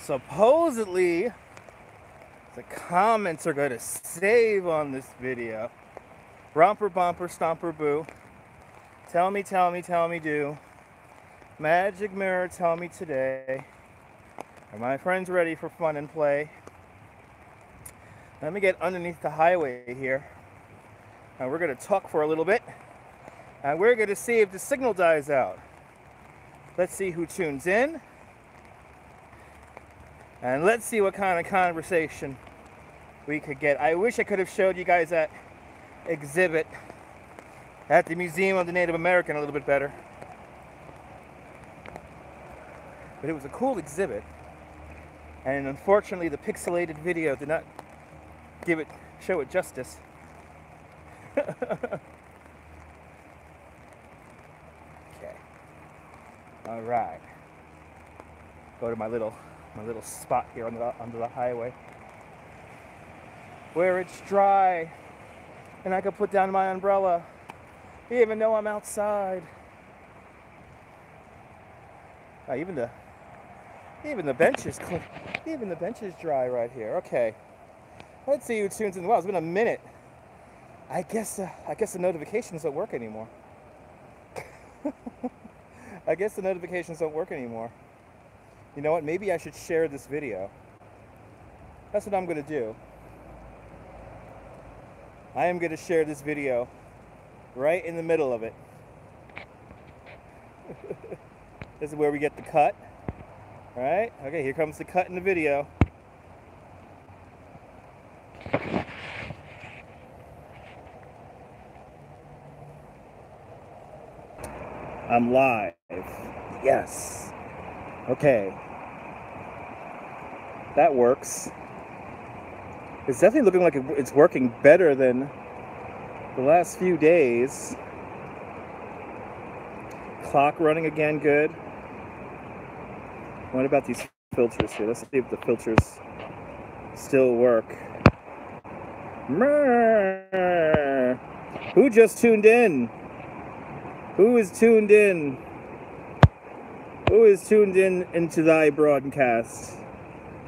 supposedly the comments are going to save on this video. Romper, bumper, stomper, boo. Tell me, do. Magic mirror, tell me today. Are my friends ready for fun and play? Let me get underneath the highway here. And we're going to talk for a little bit. And we're going to see if the signal dies out. Let's see who tunes in. And let's see what kind of conversation we could get. I wish I could have showed you guys that exhibit at the Museum of the Native American a little bit better. But it was a cool exhibit. And unfortunately, the pixelated video did not show it justice. Okay. All right. Go to my little spot here under the highway where it's dry and I can put down my umbrella even though I'm outside. Even the bench is clean. Even the bench is dry right here. Okay. Let's see who tunes in. Wow, it's been a minute. I guess the notifications don't work anymore. I guess the notifications don't work anymore. You know what? Maybe I should share this video. That's what I'm going to do. I am going to share this video right in the middle of it. This is where we get the cut. All right? Okay, here comes the cut in the video. I'm live. Yes. Okay. That works. It's definitely looking like it's working better than the last few days. Clock running again, good. What about these filters here? Let's see if the filters still work. Who just tuned in? Who is tuned in? Who is tuned in into thy broadcast?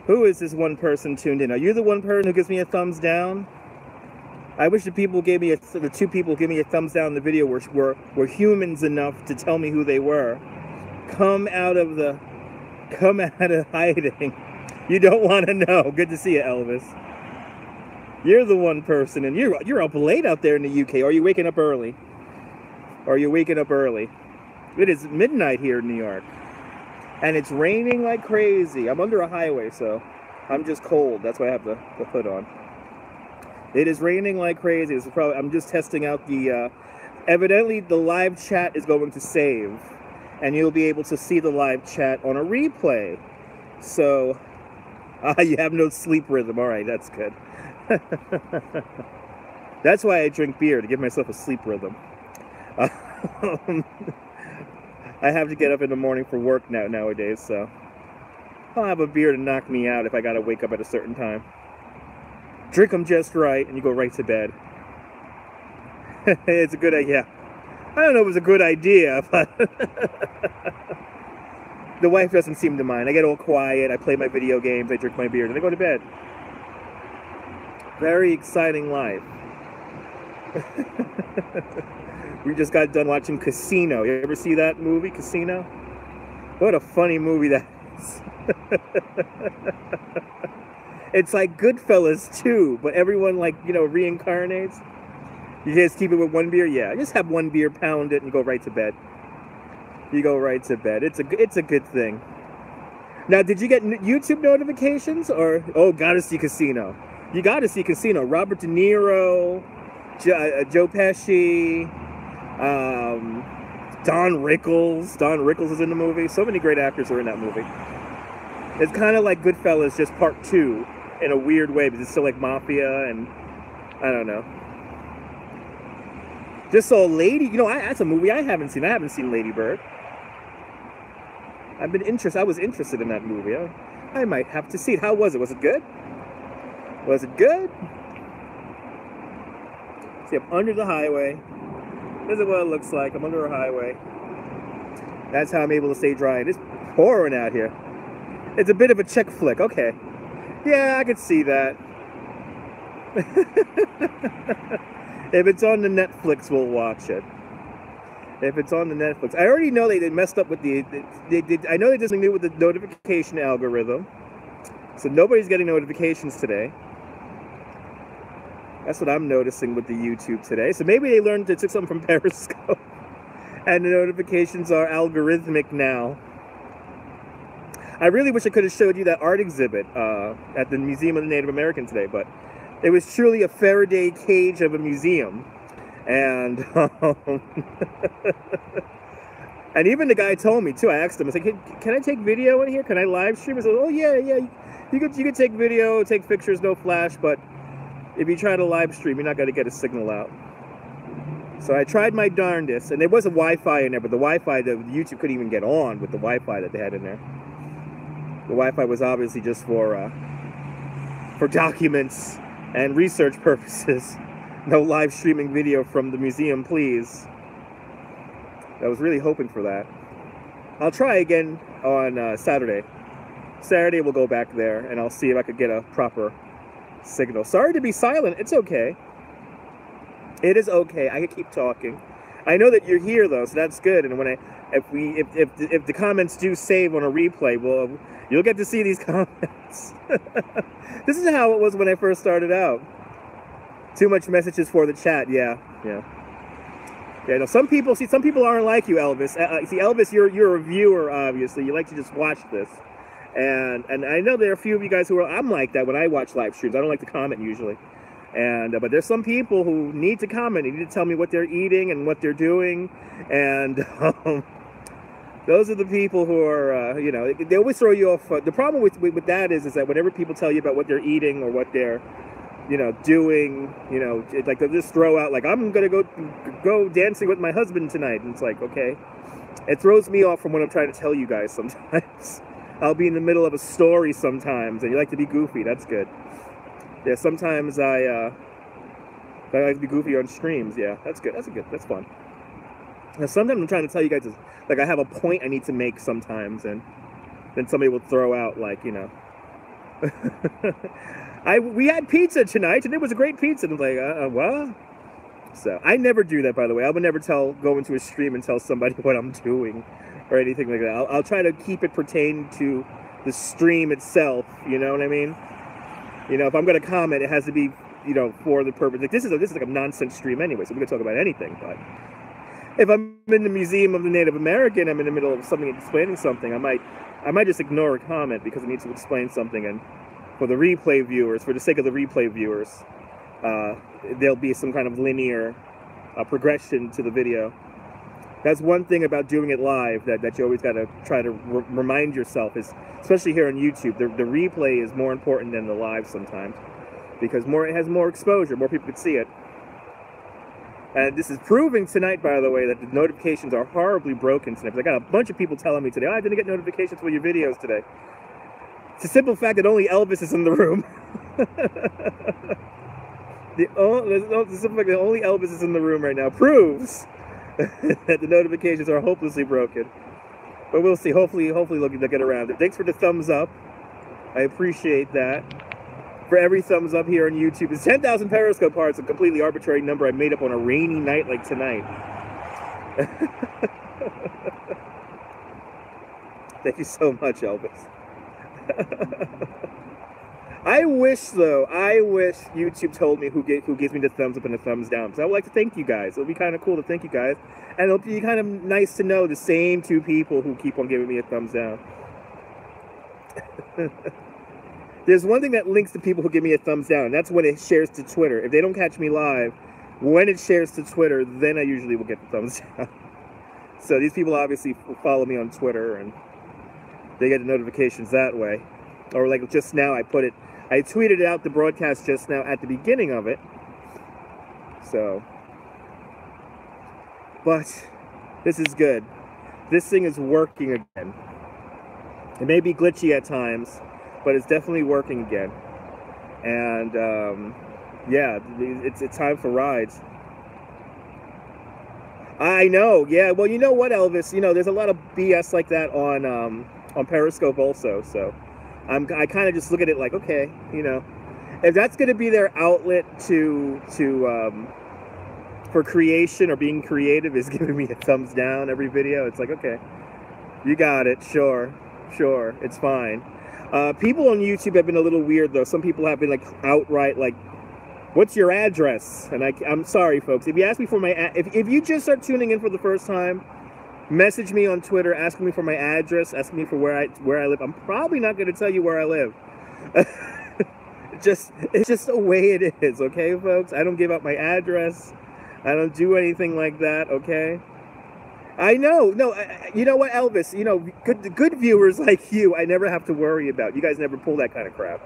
Who is this one person tuned in? Are you the one person who gives me a thumbs down? I wish the two people give me a thumbs down in the video were humans enough to tell me who they were. Come out of hiding. You don't want to know. Good to see you, Elvis. You're the one person, and you're up late out there in the UK. Are you waking up early? It is midnight here in New York. And it's raining like crazy. I'm under a highway, so I'm just cold. That's why I have the hood on. It is raining like crazy. I'm just testing out the... evidently, the live chat is going to save. And you'll be able to see the live chat on a replay. So, you have no sleep rhythm. All right, that's good. That's why I drink beer, to give myself a sleep rhythm. I have to get up in the morning for work nowadays, so I'll have a beer to knock me out if I gotta wake up at a certain time. Drink them just right, and you go right to bed. It's a good idea. I don't know if it was a good idea, but the wife doesn't seem to mind. I get all quiet, I play my video games, I drink my beer, then I go to bed. Very exciting life. We just got done watching Casino. You ever see that movie, Casino? What a funny movie that is. It's like Goodfellas too, but everyone reincarnates. You just keep it with one beer? Yeah, just have one beer, pound it, and go right to bed. You go right to bed. It's a good thing. Now, did you get YouTube notifications? Or, gotta see Casino. You gotta see Casino. Robert De Niro, Joe Pesci, Don Rickles. Don Rickles is in the movie. So many great actors are in that movie. It's kind of like Goodfellas, just part 2 in a weird way, because it's still like mafia and I don't know. Just saw Lady. That's a movie I haven't seen. I haven't seen Lady Bird. I was interested in that movie. I might have to see it. How was it? Was it good? Was it good? See, I'm under the highway. This is what it looks like. I'm under a highway. That's how I'm able to stay dry. It's pouring out here. It's a bit of a chick flick. Okay. Yeah, I could see that. If it's on the Netflix, we'll watch it. If it's on the Netflix. I already know they messed up with the... I know they did something new with the notification algorithm. So nobody's getting notifications today. That's what I'm noticing with the YouTube today. So maybe they learned, they took something from Periscope. And the notifications are algorithmic now. I really wish I could have showed you that art exhibit at the Museum of the Native American today, but it was truly a Faraday cage of a museum. And and even the guy told me too. I asked him, I was like, "Can I take video in here? Can I live stream?" He said, "Oh yeah, you could take video, take pictures, no flash, but if you try to live stream, you're not going to get a signal out." So I tried my darndest, and there was a Wi-Fi in there, but the Wi-Fi that YouTube couldn't even get on with the Wi-Fi that they had in there. The Wi-Fi was obviously just for documents and research purposes. No live streaming video from the museum, please. I was really hoping for that. I'll try again on Saturday. Saturday we'll go back there, and I'll see if I could get a proper signal. Sorry to be silent. It's okay. It is okay. I can keep talking. I know that you're here though, so that's good. And when if the comments do save on a replay, well, you'll get to see these comments. This is how it was when I first started out. Too much messages for the chat. Yeah. No, some people aren't like you, Elvis. See, Elvis, you're a viewer, obviously. You like to just watch this, and I know there are a few of you guys who are. I'm like that when I watch live streams. I don't like to comment usually, and but there's some people who need to comment. They need to tell me what they're eating and what they're doing, and those are the people who are, you know, they always throw you off. The problem with that is that whenever people tell you about what they're eating or what they're, you know, doing, you know, like they'll just throw out like, "I'm gonna go dancing with my husband tonight," and it's like, okay, it throws me off from what I'm trying to tell you guys. Sometimes I'll be in the middle of a story sometimes, and you like to be goofy. That's good. Yeah, sometimes I like to be goofy on streams. Yeah, that's good. That's fun. Now, sometimes I'm trying to tell you guys, like, I have a point I need to make sometimes, and then somebody will throw out like, you know. We had pizza tonight, and it was a great pizza. And I'm like, what? So I never do that, by the way. I would never go into a stream and tell somebody what I'm doing or anything like that. I'll try to keep it pertain to the stream itself. You know what I mean? You know, if I'm going to comment, it has to be, you know, for the purpose. Like this is like a nonsense stream anyway, so we can talk about anything. But if I'm in the Museum of the Native American, I'm in the middle of something explaining something, I might just ignore a comment because I need to explain something, and for the replay viewers, for the sake of the replay viewers, there'll be some kind of linear progression to the video. That's one thing about doing it live that you always got to try to remind yourself is, especially here on YouTube, the replay is more important than the live sometimes, because it has more exposure, more people can see it. And this is proving tonight, by the way, that the notifications are horribly broken tonight. I got a bunch of people telling me today, "Oh, I didn't get notifications for your videos today." It's a simple fact that only Elvis is in the room. The simple fact that only Elvis is in the room right now proves that the notifications are hopelessly broken. But we'll see. Hopefully they'll get around it. Thanks for the thumbs up. I appreciate that. For every thumbs up here on YouTube, it's 10,000 Periscope hearts, a completely arbitrary number I made up on a rainy night like tonight. Thank you so much, Elvis. I wish YouTube told me who gives me the thumbs up and the thumbs down, because I would like to thank you guys. It'll be kind of cool to thank you guys, and it'll be kind of nice to know the same two people who keep on giving me a thumbs down. There's one thing that links to people who give me a thumbs down, and that's when it shares to Twitter. If they don't catch me live, when it shares to Twitter, then I usually will get the thumbs down. So these people obviously follow me on Twitter, and they get the notifications that way. Or like just now, I tweeted out the broadcast just now at the beginning of it. So, but this is good. This thing is working again. It may be glitchy at times, but it's definitely working again. And yeah, it's time for rides. I know, yeah. Well, you know what, Elvis? You know, there's a lot of BS like that on Periscope also. So I kind of just look at it like, okay, you know, if that's going to be their outlet for creation or being creative, is giving me a thumbs down every video. It's like, okay, you got it, sure, it's fine. People on YouTube have been a little weird though. Some people have been like outright like, what's your address? And I'm sorry, folks. If you ask me for my if you just start tuning in for the first time, message me on Twitter asking me for my address, asking me for where I live. I'm probably not going to tell you where I live. It's just the way it is, okay, folks? I don't give out my address. I don't do anything like that, okay? I know. No, you know what, Elvis? You know, good viewers like you, I never have to worry about. You guys never pull that kind of crap.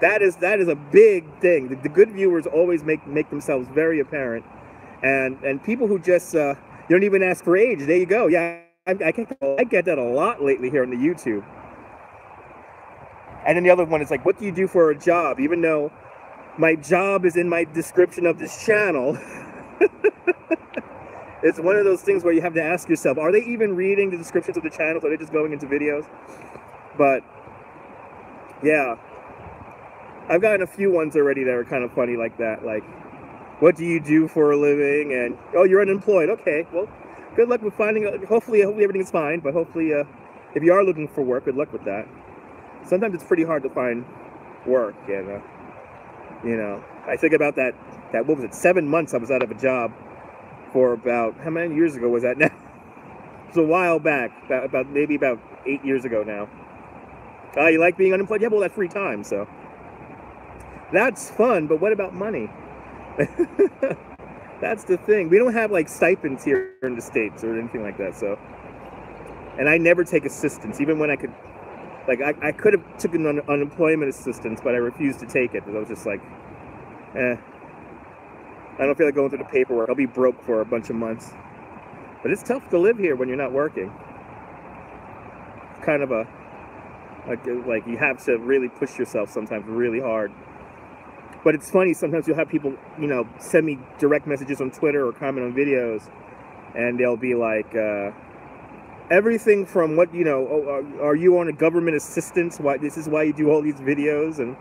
That is a big thing. The good viewers always make themselves very apparent, and people who just you don't even ask for age. There you go. Yeah, I get that a lot lately here on the YouTube. And then the other one is like, what do you do for a job? Even though my job is in my description of this channel, it's one of those things where you have to ask yourself, are they even reading the descriptions of the channels? Are they just going into videos? But yeah, I've gotten a few ones already that are kind of funny like that. Like, what do you do for a living? And, oh, you're unemployed. Okay, well, good luck with finding, hopefully everything's fine, but hopefully if you are looking for work, good luck with that. Sometimes it's pretty hard to find work, and you know, I think about that what was it, 7 months I was out of a job for about, how many years ago was that now? It was a while back, maybe about 8 years ago now. You like being unemployed? Yeah, well, that's free time, so that's fun, but what about money? That's the thing. We don't have like stipends here in the States or anything like that, so. And I never take assistance, even when I could. Like, I could have taken unemployment assistance, but I refused to take it because I was just like, I don't feel like going through the paperwork. I'll be broke for a bunch of months. But it's tough to live here when you're not working. It's kind of like you have to really push yourself sometimes really hard. But it's funny, sometimes you'll have people, you know, send me direct messages on Twitter or comment on videos, and they'll be like, everything from what, you know, oh, are you on a government assistance? Why, this is why you do all these videos? And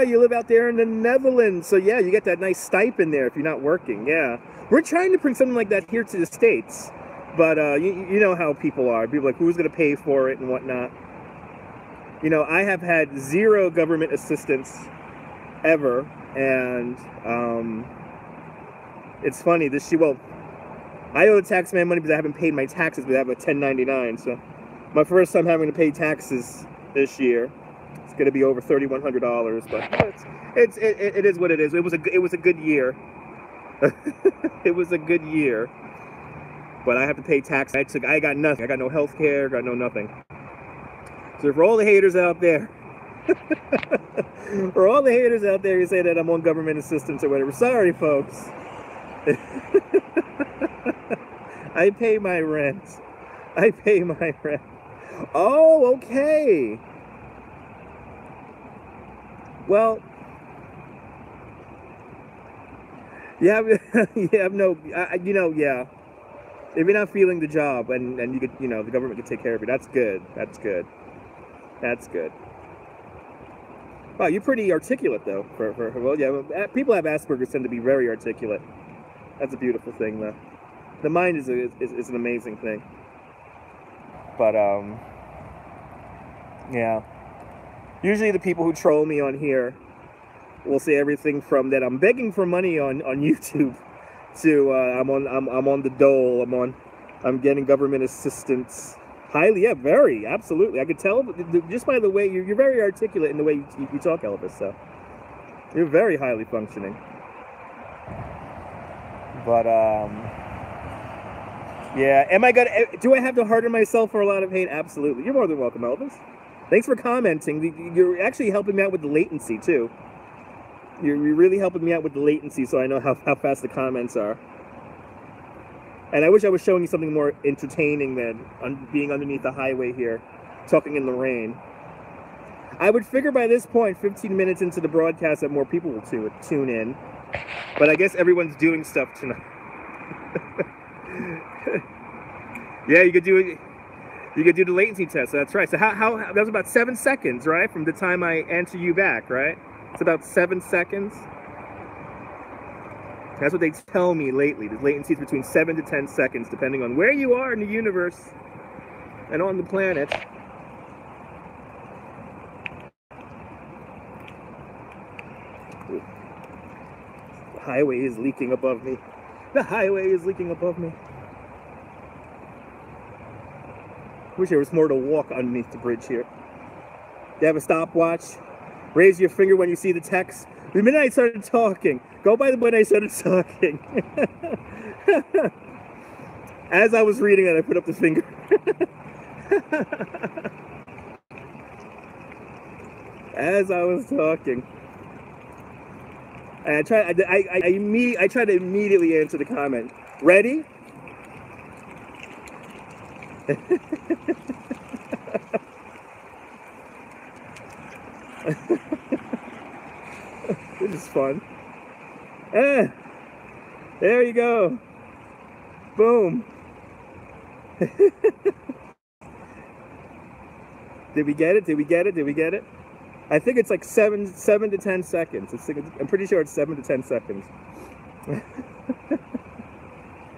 you live out there in the Netherlands, so yeah, you get that nice stipend there if you're not working. Yeah, we're trying to bring something like that here to the States, but you know how people are. People are like, who's going to pay for it and whatnot. You know, I have had 0 government assistance ever, and it's funny. I owe the tax man money because I haven't paid my taxes, but I have a 1099. So my first time having to pay taxes this year. It's going to be over $3,100, but it is what it is. It was a good year. It was a good year, but I have to pay tax. I got nothing. I got no health care. Got no nothing. So for all the haters out there, who say that I'm on government assistance or whatever, sorry, folks. I pay my rent. Oh, okay. Well, you have no, you know, yeah. If you're not feeling the job and you could, you know, the government could take care of you, that's good. That's good. Wow, you're pretty articulate though. Well, yeah, people have Asperger's tend to be very articulate. That's a beautiful thing, though. The mind is an amazing thing. But yeah. Usually the people who troll me on here will say everything from that I'm begging for money on YouTube to I'm on the dole. I'm getting government assistance. Highly, yeah, very, absolutely. I could tell just by the way you're very articulate in the way you talk, Elvis. So you're very highly functioning. But yeah, do I have to harden myself for a lot of hate? Absolutely. You're more than welcome, Elvis. Thanks for commenting. You're actually helping me out with the latency too. You're really helping me out with the latency, so I know how fast the comments are. And I wish I was showing you something more entertaining than being underneath the highway here, talking in the rain. I would figure by this point, 15 minutes into the broadcast, that more people will tune in. But I guess everyone's doing stuff tonight. Yeah, you could do it. You could do the latency test. So that's right. So how that was about 7 seconds, right? From the time I answer you back, right? It's about 7 seconds. That's what they tell me lately. The latency is between 7 to 10 seconds, depending on where you are in the universe and on the planet. Ooh. The highway is leaking above me. The highway is leaking above me. Wish there was more to walk underneath the bridge here. You have a stopwatch? Raise your finger when you see the text. The minute I started talking, go by the minute I started talking. As I was reading it, I put up the finger. As I was talking. And I try to immediately answer the comment. Ready? This is fun. There you go. Boom. Did we get it? Did we get it? Did we get it? I think it's like 7 to 10 seconds. I'm pretty sure it's 7 to 10 seconds.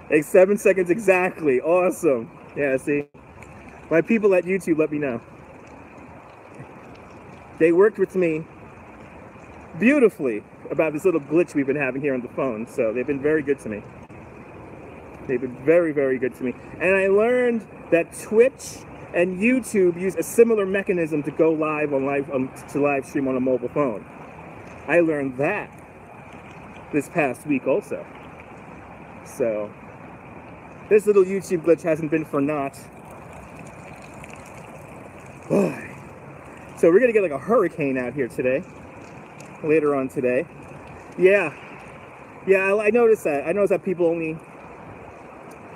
Like 7 seconds exactly. Awesome. Yeah, see? My people at YouTube let me know. They worked with me beautifully about this little glitch we've been having here on the phone. So they've been very good to me. They've been very, very good to me. And I learned that Twitch and YouTube use a similar mechanism to go live on live stream on a mobile phone. I learned that this past week also. So this little YouTube glitch hasn't been for naught. Boy. So we're gonna get like a hurricane out here today. Later on today. Yeah, I noticed that. I noticed that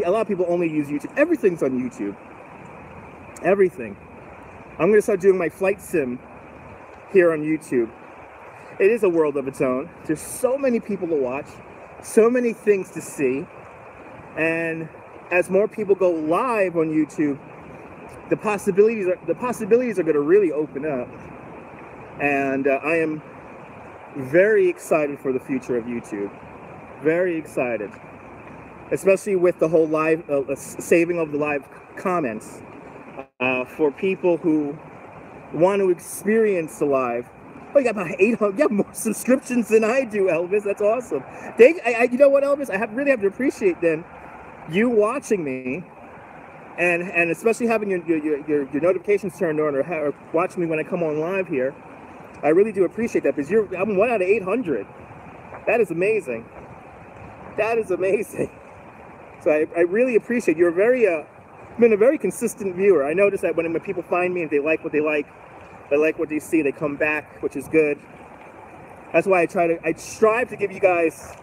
a lot of people only use YouTube. Everything's on YouTube. Everything. I'm gonna start doing my flight sim here on YouTube. It is a world of its own. There's so many people to watch, so many things to see, and as more people go live on YouTube, the possibilities are going to really open up, and I am very excited for the future of YouTube. Very excited, especially with the whole live saving of the live comments for people who want to experience the live. Oh, you got about 800. You have more subscriptions than I do, Elvis. That's awesome. You know what, Elvis? I really have to appreciate then you watching me. And especially having your notifications turned on or watching me when I come on live here, I really do appreciate that because I'm 1 out of 800. That is amazing. That is amazing. So I really appreciate you're been a very consistent viewer. I notice that when people find me and they like what they like what they see, they come back, which is good. That's why I strive to give you guys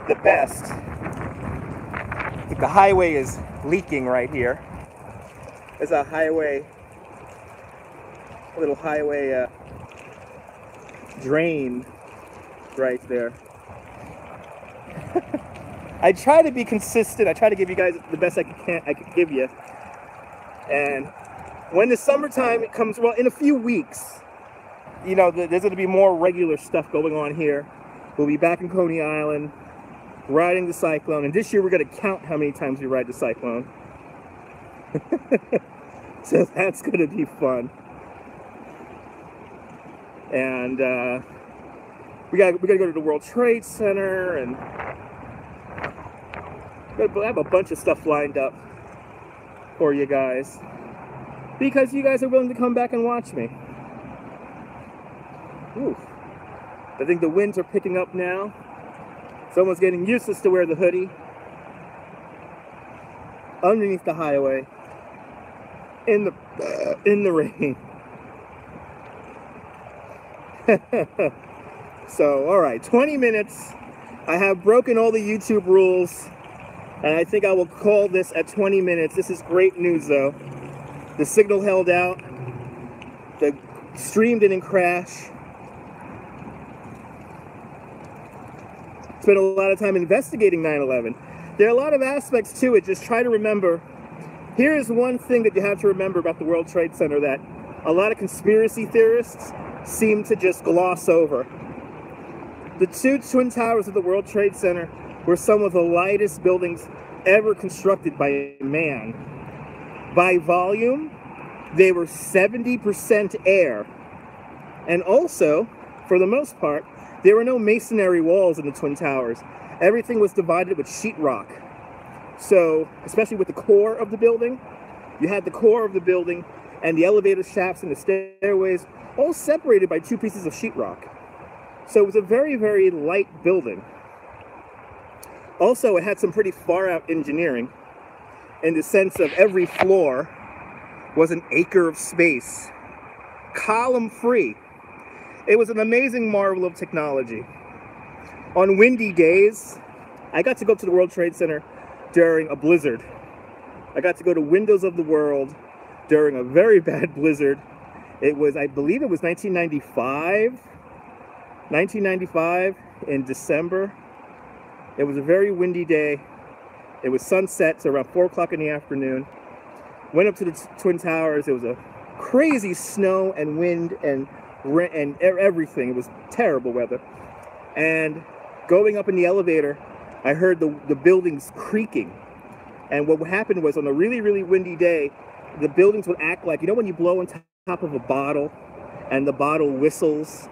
the best. The highway is leaking right here. There's a little highway drain right there. I try to be consistent. I try to give you guys the best I can give you. And when the summertime comes, well, in a few weeks, you know, there's going to be more regular stuff going on here. We'll be back in Coney Island, riding the Cyclone. And this year we're going to count how many times we ride the Cyclone. So that's going to be fun. And we got to go to the World Trade Center, and I have a bunch of stuff lined up for you guys because you guys are willing to come back and watch me. Ooh. I think the winds are picking up now. Someone's getting useless to wear the hoodie underneath the highway in the rain. So, all right, 20 minutes. I have broken all the YouTube rules, and I think I will call this at 20 minutes. This is great news, though. The signal held out. The stream didn't crash. Spent a lot of time investigating 9/11. There are a lot of aspects to it. Just try to remember Here is one thing that you have to remember about the World Trade Center that a lot of conspiracy theorists seem to just gloss over. The two Twin Towers of the World Trade Center were some of the lightest buildings ever constructed by man. By volume, they were 70% air. And also, for the most part, there were no masonry walls in the Twin Towers. Everything was divided with sheetrock. So, especially with the core of the building, you had the core of the building and the elevator shafts and the stairways all separated by two pieces of sheetrock. So it was a very, very light building. Also, it had some pretty far out engineering in the sense of every floor was an acre of space, column free. It was an amazing marvel of technology. On windy days, I got to go to the World Trade Center during a blizzard. I got to go to Windows of the World during a very bad blizzard. It was, I believe it was 1995 in December. It was a very windy day. It was sunset, so around 4 o'clock in the afternoon. Went up to the Twin Towers. It was a crazy snow and wind and everything. It was terrible weather. And going up in the elevator, I heard the buildings creaking. And what happened was on a really, really windy day, the buildings would act like, you know when you blow on top of a bottle and the bottle whistles?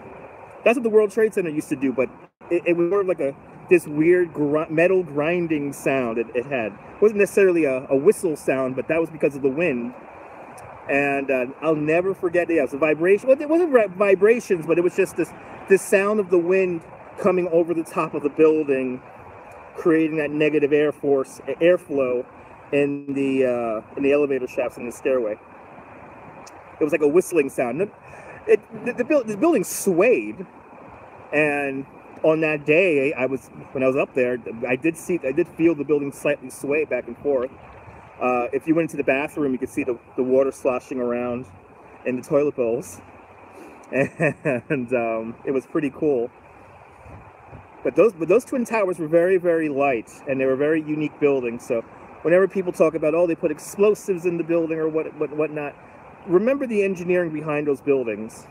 That's what the World Trade Center used to do, but it was more of like this weird metal grinding sound it had. It wasn't necessarily a whistle sound, but that was because of the wind. And I'll never forget it. Yeah, it was a vibration. Well, it wasn't vibrations, but it was just this sound of the wind coming over the top of the building, creating that negative airflow in the elevator shafts and the stairway. It was like a whistling sound. The building swayed, and on that day, when I was up there, I did feel the building slightly sway back and forth. If you went into the bathroom, you could see the water sloshing around in the toilet bowls, and it was pretty cool. But those Twin Towers were very, very light, and they were very unique buildings. So whenever people talk about, oh, they put explosives in the building or whatnot, remember the engineering behind those buildings.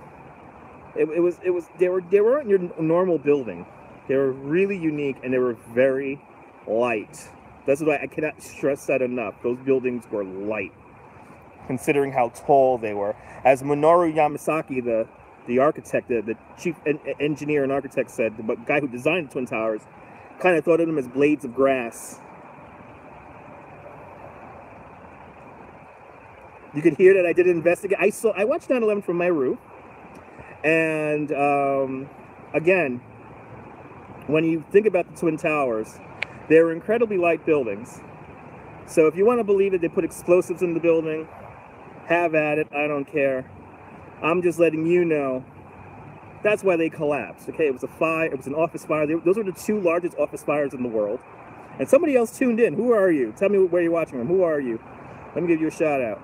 They weren't your normal building. They were really unique, and they were very light. That's why I cannot stress that enough. Those buildings were light, considering how tall they were. As Minoru Yamasaki, the architect, the chief engineer and architect said, the guy who designed the Twin Towers, kind of thought of them as blades of grass. You could hear that I did investigate. I watched 9/11 from my roof, and again, when you think about the Twin Towers, they were incredibly light buildings. So if you want to believe that they put explosives in the building, have at it. I don't care. I'm just letting you know that's why they collapsed. Okay, it was a fire. It was an office fire. Those were the two largest office fires in the world. And somebody else tuned in. Who are you? Tell me where you're watching from. Who are you? Let me give you a shout out.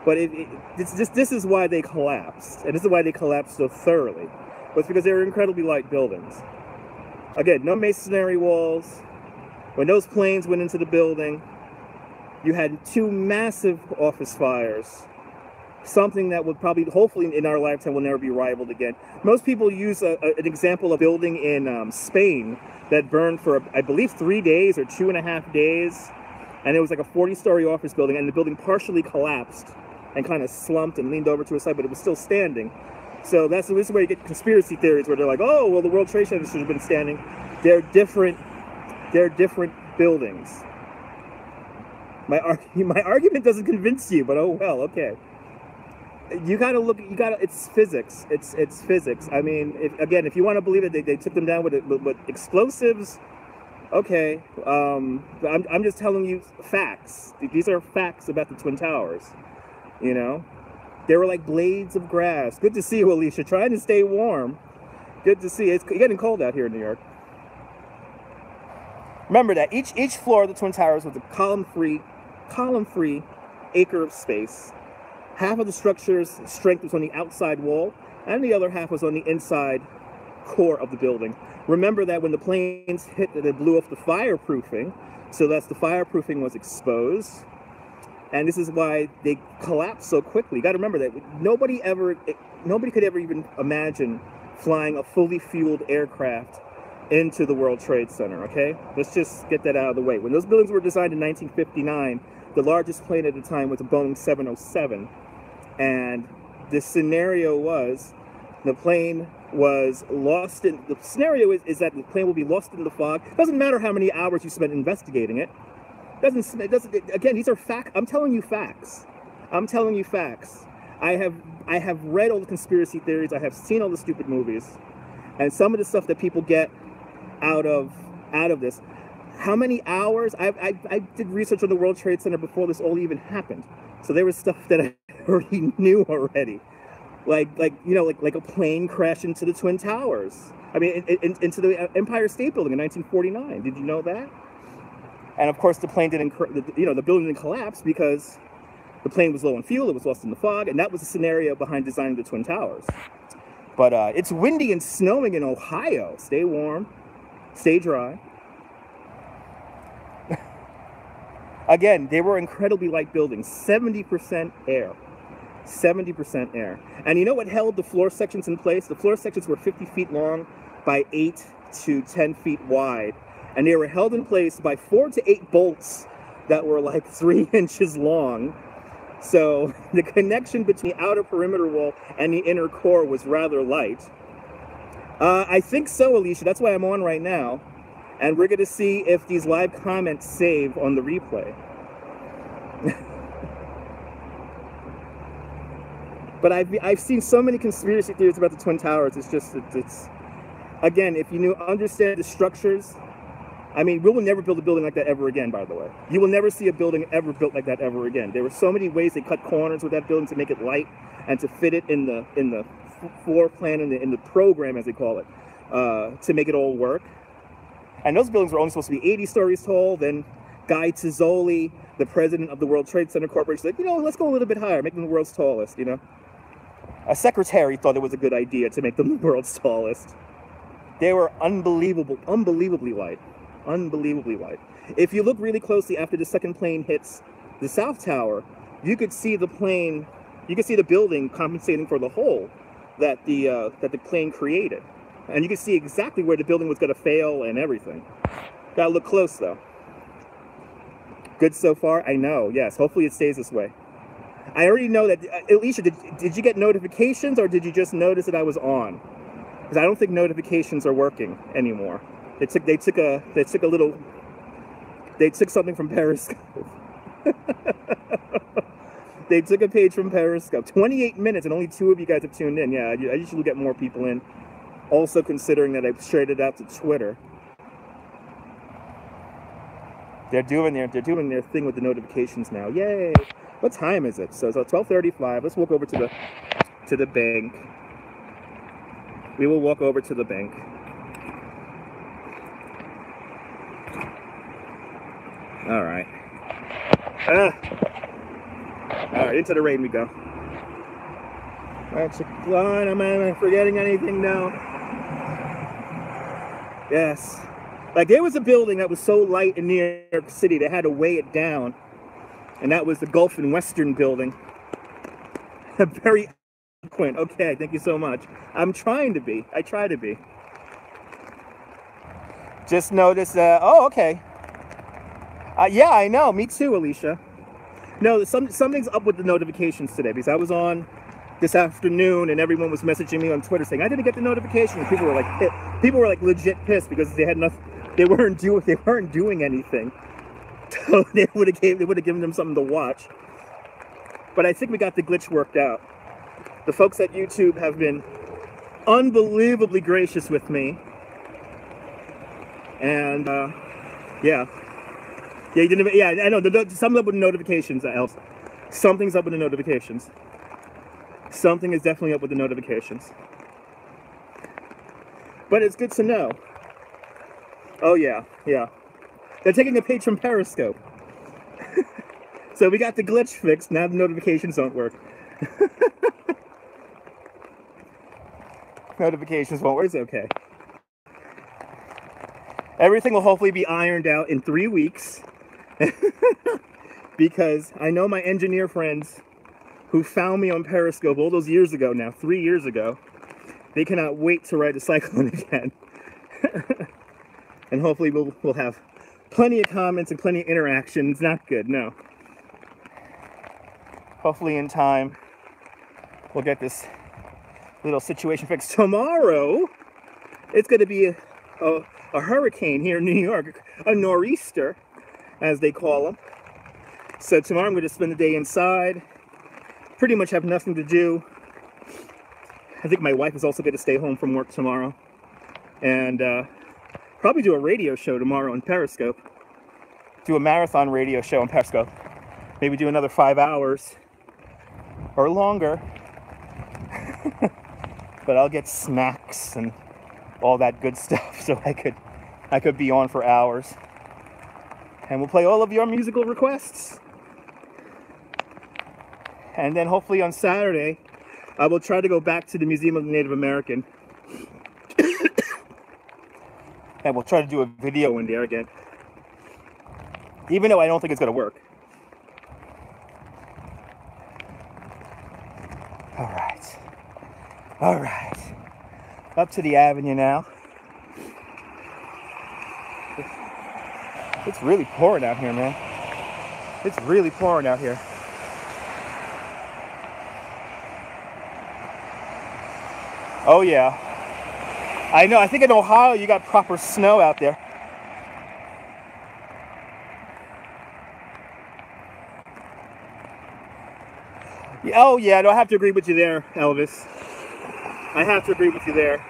But this is why they collapsed, and this is why they collapsed so thoroughly. Was because they were incredibly light buildings. Again, no masonry walls. When those planes went into the building, you had two massive office fires. Something that would probably, hopefully in our lifetime, will never be rivaled again. Most people use an example of a building in Spain that burned for, I believe, 3 days or 2.5 days. And it was like a 40-story office building, and the building partially collapsed and kind of slumped and leaned over to a side, but it was still standing. So this is where you get conspiracy theories, where they're like, oh, well, the World Trade Center should have been standing. They're different buildings. My argument doesn't convince you, but oh well, okay. It's physics. It's physics. I mean, if you want to believe it, they took them down with explosives. Okay, I'm just telling you facts. These are facts about the Twin Towers. You know, they were like blades of grass. Good to see you, Alicia. Trying to stay warm. Good to see you. It's getting cold out here in New York. Remember that each floor of the Twin Towers was a column-free acre of space. Half of the structure's strength was on the outside wall, and the other half was on the inside core of the building. Remember that when the planes hit, they blew off the fireproofing, so that's the fireproofing was exposed. And this is why they collapsed so quickly. You got to remember that nobody could ever even imagine flying a fully fueled aircraft into the World Trade Center, okay? Let's just get that out of the way. When those buildings were designed in 1959, the largest plane at the time was a Boeing 707. And the scenario was the plane was lost in, the scenario is that the plane will be lost in the fog. Doesn't matter how many hours you spend investigating it. Again, these are facts. I'm telling you facts. I'm telling you facts. I have read all the conspiracy theories. I have seen all the stupid movies, and some of the stuff that people get out of this. How many hours? I did research on the World Trade Center before this all even happened. So there was stuff that I already knew already, like a plane crashed into the Twin Towers. I mean, into the Empire State Building in 1949. Did you know that? And of course, the plane didn't, the building didn't collapse because the plane was low on fuel. It was lost in the fog, and that was the scenario behind designing the Twin Towers. But it's windy and snowing in Ohio. Stay warm, stay dry. Again, they were incredibly light buildings, 70% air. 70% air. And you know what held the floor sections in place? The floor sections were 50 feet long by 8 to 10 feet wide. And they were held in place by 4 to 8 bolts that were like 3 inches long. So the connection between the outer perimeter wall and the inner core was rather light. I think so, Alicia. That's why I'm on right now. And we're going to see if these live comments save on the replay. But I've seen so many conspiracy theories about the Twin Towers. It's again, if you understand the structures, I mean, we will never build a building like that ever again, by the way. You will never see a building ever built like that ever again. There were so many ways they cut corners with that building to make it light and to fit it in the floor plan, in the program, as they call it, to make it all work. And those buildings were only supposed to be 80 stories tall. Then Guy Tizzoli, the president of the World Trade Center Corporation, said, let's go a little bit higher, make them the world's tallest, A secretary thought it was a good idea to make them the world's tallest. They were unbelievably light. Unbelievably light. If you look really closely after the second plane hits the South Tower, you could see the plane, you could see the building compensating for the hole that the plane created. And you can see exactly where the building was going to fail and everything. Gotta look close though. Good so far? I know, yes. Hopefully it stays this way. I already know that, Alicia, did you get notifications or did you just notice that I was on? Because I don't think notifications are working anymore. They took something from Periscope. They took a page from Periscope. 28 minutes and only 2 of you guys have tuned in. Yeah, I usually get more people in. Also considering that I've shared it out to Twitter. They're doing their thing with the notifications now. Yay! What time is it? So it's 12:35. Let's walk over to the bank. We will walk over to the bank. All right. All right, into the rain we go. That's a line. Am I forgetting anything now? Yes. Like, there was a building that was so light in New York City, they had to weigh it down. And that was the Gulf and Western building. Very eloquent. Okay, thank you so much. I'm trying to be. I try to be. Just noticed, oh, okay. Yeah, I know. Me too, Alicia. No, something's up with the notifications today, because I was on this afternoon and everyone was messaging me on Twitter saying I didn't get the notification. And people were like legit pissed because they had nothing. They weren't doing anything. So they would have given them something to watch. But I think we got the glitch worked out. The folks at YouTube have been unbelievably gracious with me. And yeah, you didn't. Yeah, I know. Something up with the notifications. That helps. Something's up with the notifications. Something is definitely up with the notifications. But it's good to know. Oh yeah, yeah. They're taking a page from Periscope. So we got the glitch fixed. Now the notifications don't work. notifications won't work. It's okay. Everything will hopefully be ironed out in 3 weeks. Because I know my engineer friends who found me on Periscope all those years ago now, 3 years ago, they cannot wait to ride the cyclone again. And hopefully we'll have plenty of comments and plenty of interactions. Not good, no. Hopefully in time we'll get this little situation fixed. Tomorrow it's going to be a hurricane here in New York, a nor'easter, as they call them. So tomorrow I'm going to spend the day inside, pretty much have nothing to do. I think my wife is also going to stay home from work tomorrow, and probably do a radio show tomorrow on Periscope. Do a marathon radio show on Periscope. Maybe do another 5 hours or longer. But I'll get snacks and all that good stuff so I could be on for hours. And we'll play all of your musical requests. And then hopefully on Saturday, I will try to go back to the Museum of the Native American. And we'll try to do a video in there again. Even though I don't think it's going to work. All right. Up to the avenue now. It's really pouring out here, man. It's really pouring out here. Oh yeah. I know, I think in Ohio you got proper snow out there. Oh yeah, no, I have to agree with you there, Elvis. I have to agree with you there.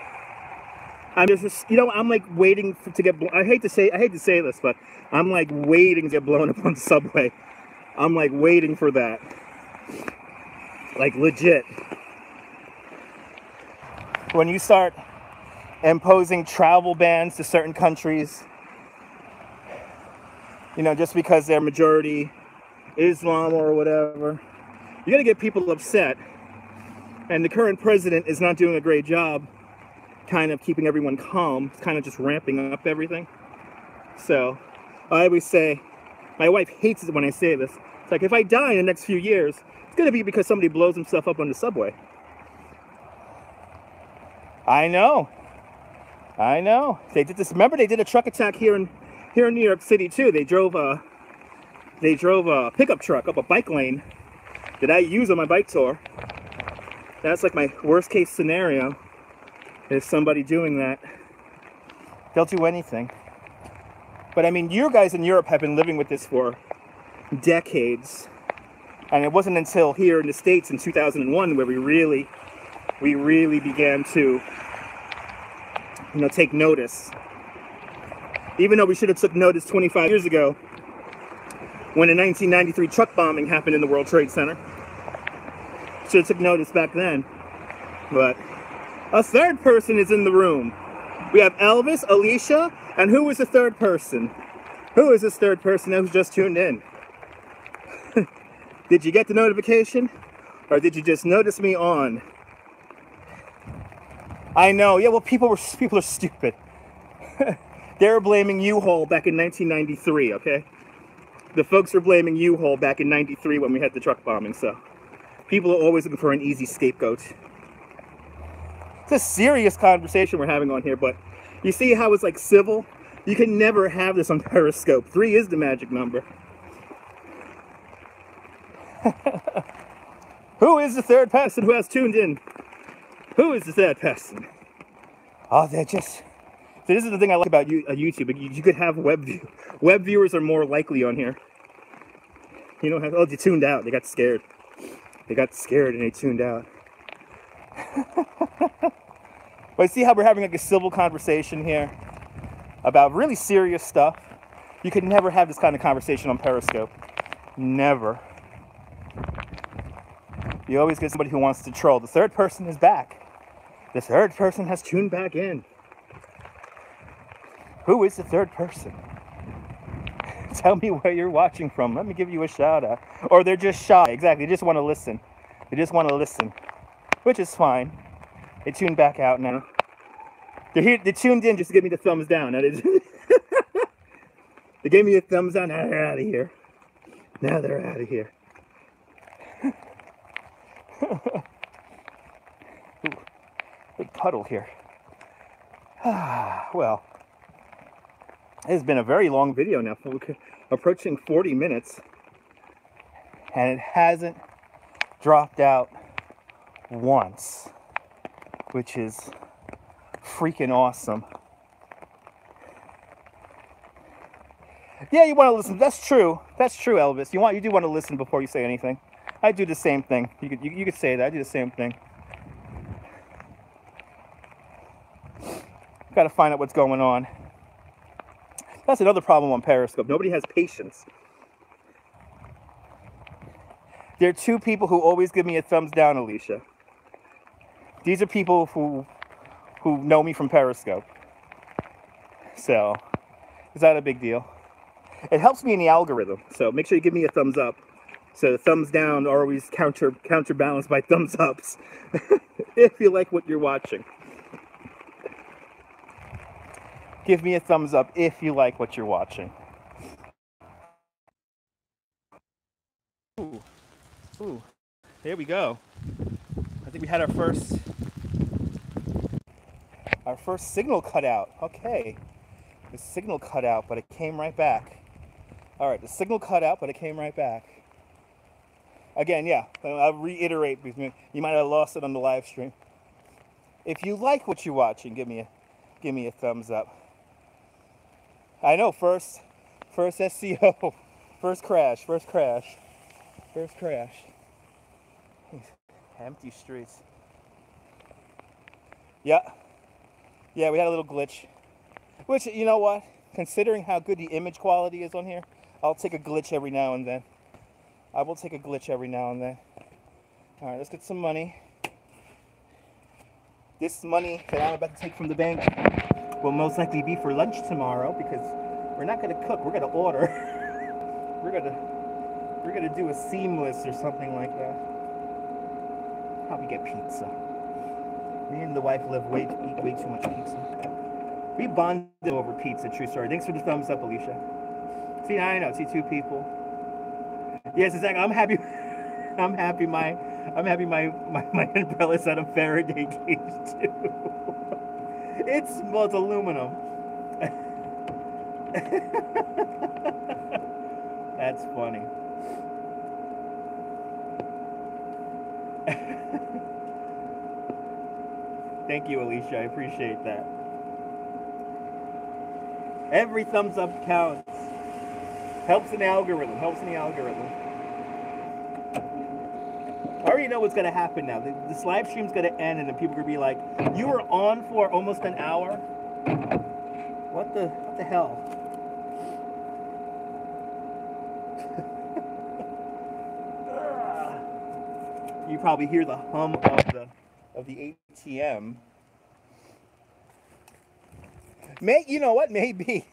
I'm just, you know, I'm like waiting to get. I hate to say this, but I'm like waiting to get blown up on the subway. I'm like waiting for that. Like legit. When you start imposing travel bans to certain countries, you know, just because they're majority Islam or whatever, you're gonna get people upset. And the current president is not doing a great job kind of keeping everyone calm, kind of just ramping up everything. So I always say, my wife hates it when I say this, it's like, if I die in the next few years, it's going to be because somebody blows himself up on the subway. I know. They did this. Remember, they did a truck attack here in New York City too. They drove a pickup truck up a bike lane that I use on my bike tour. That's like my worst case scenario. Is somebody doing that. They'll do anything. But I mean, you guys in Europe have been living with this for decades. And it wasn't until here in the States in 2001 where we really began to, you know, take notice. Even though we should have took notice 25 years ago when the 1993 truck bombing happened in the World Trade Center. Should have took notice back then. But a third person is in the room. We have Elvis, Alicia, and who is the third person? Who is this third person who's just tuned in? Did you get the notification? Or did you just notice me on? I know, yeah, well, people are stupid. They were blaming U-Haul back in 1993, okay? The folks were blaming U-Haul back in 93 when we had the truck bombing, so people are always looking for an easy scapegoat. It's a serious conversation we're having on here, but you see how it's like civil? You can never have this on Periscope. 3 is the magic number. Who is the third person who has tuned in? Who is the third person? Oh, they're just... So this is the thing I like about YouTube. You could have web view. Web viewers are more likely on here. You don't have... Oh, they tuned out. They got scared. They got scared and they tuned out. But see how we're having like a civil conversation here about really serious stuff? You could never have this kind of conversation on Periscope. Never. You always get somebody who wants to troll. The third person is back. The third person has tuned back in. Who is the third person? Tell me where you're watching from. Let me give you a shout out. Or they're just shy. Exactly. They just want to listen. They just want to listen. Which is fine. They tuned back out now. They're here. They tuned in just to give me the thumbs down. That is. They gave me a thumbs down. Now they're out of here. Now they're out of here. Ooh, big puddle here. Well, it has been a very long video now. We're approaching 40 minutes. And it hasn't dropped out once, which is freaking awesome. Yeah, you want to listen. That's true. That's true, Elvis. You do want to listen before you say anything. I do the same thing. You could say that. I do the same thing. Got to find out what's going on. That's another problem on Periscope. Nobody has patience. There are two people who always give me a thumbs down, Alicia. These are people who know me from Periscope. So, it's not a big deal. It helps me in the algorithm, so make sure you give me a thumbs up. So the thumbs down are always counterbalanced by thumbs ups. If you like what you're watching. Give me a thumbs up if you like what you're watching. Ooh, there we go. I think we had our first signal cut out. Okay. The signal cut out, but it came right back. All right, the signal cut out, but it came right back. Again, yeah, I'll reiterate because you might have lost it on the live stream. If you like what you're watching, give me a thumbs up. I know, first SEO, first crash. Empty streets. Yeah, we had a little glitch. Which, you know what? Considering how good the image quality is on here, I'll take a glitch every now and then. I will take a glitch every now and then. All right, let's get some money. This money that I'm about to take from the bank will most likely be for lunch tomorrow because we're not going to cook. We're going to order. We're going to do a seamless or something like that. Probably get pizza. Me and the wife eat way too much pizza. We bonded over pizza, true story. Thanks for the thumbs up, Alicia. See, I know. See, two people. Yes, exactly. I'm happy. My umbrella's out of Faraday cage too. It's aluminum. That's funny. Thank you, Alicia. I appreciate that. Every thumbs up counts. Helps in the algorithm. I already know what's going to happen now. This live stream's going to end and then people are going to be like, you were on for almost an hour? What the hell? You probably hear the hum of the ATM. You know what? Maybe.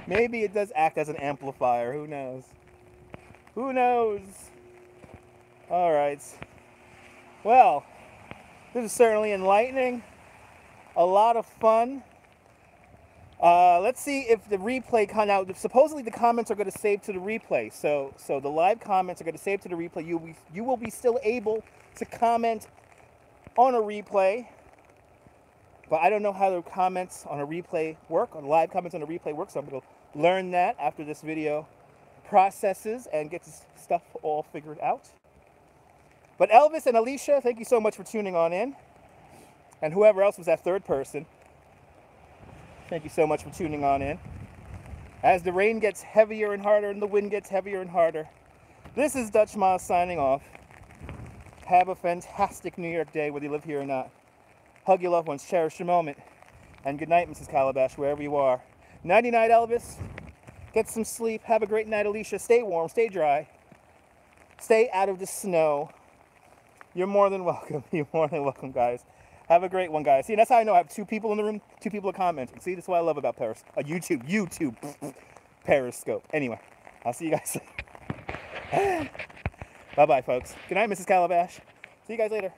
Maybe it does act as an amplifier. Who knows? Who knows? All right. Well, this is certainly enlightening. A lot of fun. Let's see if the replay comes out. Supposedly the comments are going to save to the replay. So the live comments are going to save to the replay. You will be still able to comment on a replay. But I don't know how the comments on a replay work, on live comments on a replay work, so I'm going to learn that after this video processes and get this stuff all figured out. But Elvis and Alicia, thank you so much for tuning on in. And whoever else was that third person, thank you so much for tuning on in. As the rain gets heavier and harder and the wind gets heavier and harder, this is Dutch Moss signing off. Have a fantastic New York day, whether you live here or not. Hug your loved ones, cherish your moment. And good night, Mrs. Calabash, wherever you are. Nighty-night, Elvis. Get some sleep. Have a great night, Alicia. Stay warm, stay dry. Stay out of the snow. You're more than welcome. You're more than welcome, guys. Have a great one, guys. See, that's how I know I have two people in the room, two people are commenting. See, that's what I love about YouTube. Periscope. Anyway, I'll see you guys later. Bye-bye, folks. Good night, Mrs. Calabash. See you guys later.